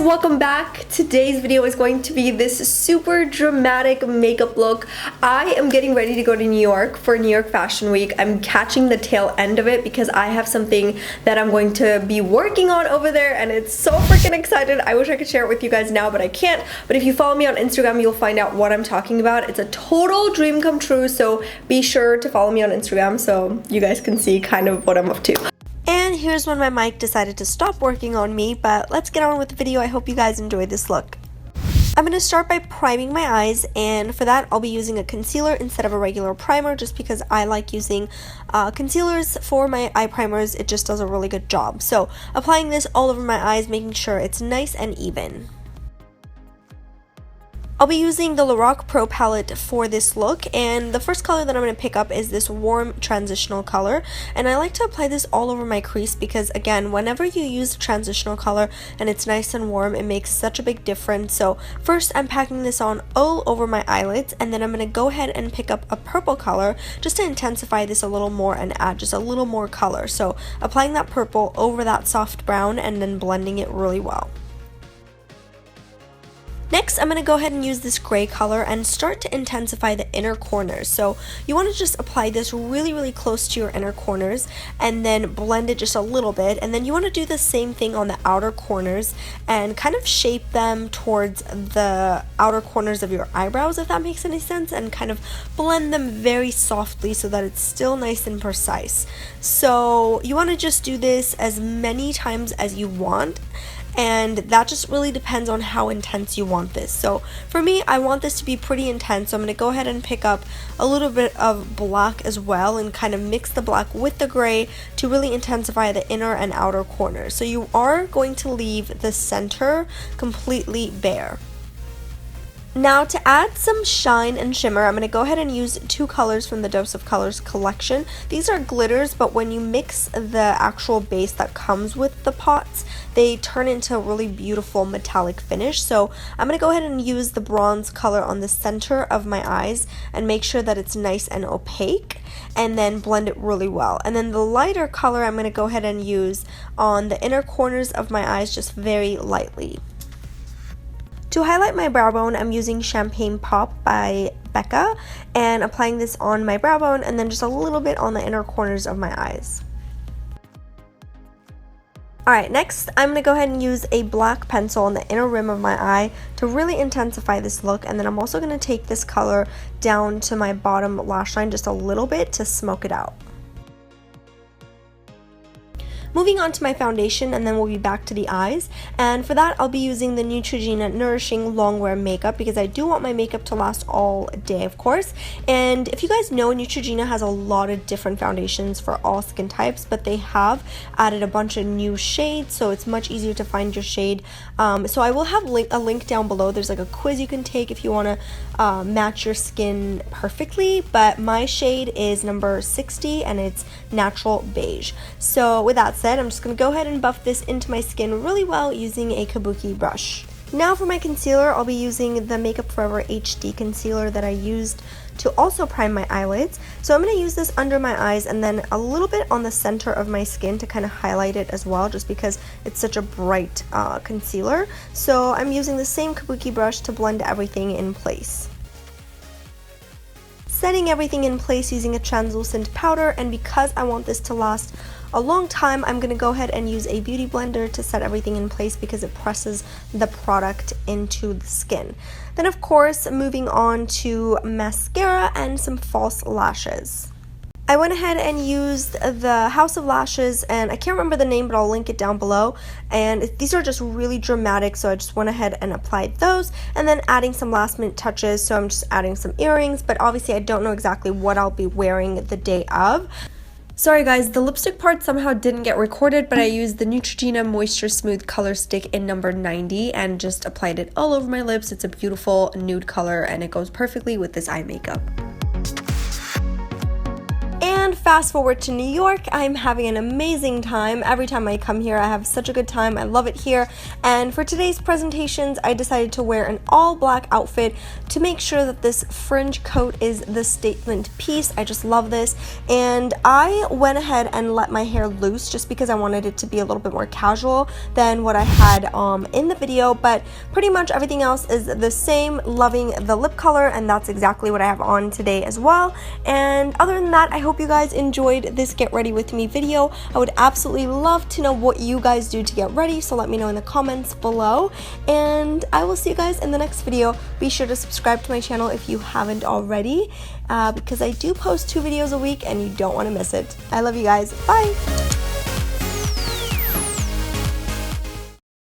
welcome back. Today's video is going to be this super dramatic makeup look. I am getting ready to go to New York for New York Fashion Week. I'm catching the tail end of it because I have something that I'm going to be working on over there and it's so freaking excited. I wish I could share it with you guys now, but I can't. But if you follow me on Instagram, you'll find out what I'm talking about. It's a total dream come true, so be sure to follow me on Instagram so you guys can see kind of what I'm up to. And here's when my mic decided to stop working on me, but let's get on with the video. I hope you guys enjoyed this look. I'm going to start by priming my eyes, and for that I'll be using a concealer instead of a regular primer just because I like using concealers for my eye primers. It just does a really good job. So applying this all over my eyes, making sure it's nice and even. I'll be using the Lorac Pro palette for this look, and the first color that I'm going to pick up is this warm transitional color, and I like to apply this all over my crease because, again, whenever you use a transitional color and it's nice and warm, it makes such a big difference. So first I'm packing this on all over my eyelids, and then I'm going to go ahead and pick up a purple color just to intensify this a little more and add just a little more color. So applying that purple over that soft brown and then blending it really well. Next, I'm going to go ahead and use this gray color and start to intensify the inner corners. So you want to just apply this really close to your inner corners and then blend it just a little bit. And then you want to do the same thing on the outer corners and kind of shape them towards the outer corners of your eyebrows, if that makes any sense, and kind of blend them very softly so that it's still nice and precise. So you want to just do this as many times as you want, and that just really depends on how intense you want this. So for me, I want this to be pretty intense, so I'm going to go ahead and pick up a little bit of black as well and kind of mix the black with the gray to really intensify the inner and outer corners. So you are going to leave the center completely bare. Now to add some shine and shimmer, I'm going to go ahead and use two colors from the Dose of Colors collection. These are glitters, but when you mix the actual base that comes with the pots, they turn into a really beautiful metallic finish. So I'm going to go ahead and use the bronze color on the center of my eyes and make sure that it's nice and opaque, and then blend it really well. And then the lighter color I'm going to go ahead and use on the inner corners of my eyes just very lightly. To highlight my brow bone, I'm using Champagne Pop by Becca and applying this on my brow bone and then just a little bit on the inner corners of my eyes. Alright, next I'm going to go ahead and use a black pencil on the inner rim of my eye to really intensify this look, and then I'm also going to take this color down to my bottom lash line just a little bit to smoke it out. Moving on to my foundation, and then we'll be back to the eyes, and for that I'll be using the Neutrogena Nourishing Longwear Makeup because I do want my makeup to last all day, of course. And if you guys know, Neutrogena has a lot of different foundations for all skin types, but they have added a bunch of new shades, so it's much easier to find your shade. So I will have a link down below. There's like a quiz you can take if you want to match your skin perfectly, but my shade is number 60 and it's Natural Beige. So with that said, I'm just going to go ahead and buff this into my skin really well using a kabuki brush. Now for my concealer, I'll be using the Makeup Forever HD concealer that I used to also prime my eyelids. So I'm going to use this under my eyes and then a little bit on the center of my skin to kind of highlight it as well, just because it's such a bright concealer. So I'm using the same kabuki brush to blend everything in place. Setting everything in place using a translucent powder, and because I want this to last a long time, I'm going to go ahead and use a beauty blender to set everything in place because it presses the product into the skin. Then of course, moving on to mascara and some false lashes. I went ahead and used the House of Lashes, and I can't remember the name, but I'll link it down below. And these are just really dramatic, so I just went ahead and applied those, and then adding some last minute touches. So I'm just adding some earrings, but obviously I don't know exactly what I'll be wearing the day of. Sorry guys, the lipstick part somehow didn't get recorded, but I used the Neutrogena Moisture Smooth Color Stick in number 90 and just applied it all over my lips. It's a beautiful nude color and it goes perfectly with this eye makeup. And fast forward to New York. I'm having an amazing time. Every time I come here, I have such a good time. I love it here. And for today's presentations, I decided to wear an all black outfit to make sure that this fringe coat is the statement piece. I just love this. And I went ahead and let my hair loose just because I wanted it to be a little bit more casual than what I had in the video. But pretty much everything else is the same. Loving the lip color, and that's exactly what I have on today as well. And other than that, I hope you guys enjoyed this get ready with me video. I would absolutely love to know what you guys do to get ready, so let me know in the comments below, and I will see you guys in the next video. Be sure to subscribe to my channel if you haven't already, because I do post 2 videos a week and you don't want to miss it. I love you guys. Bye!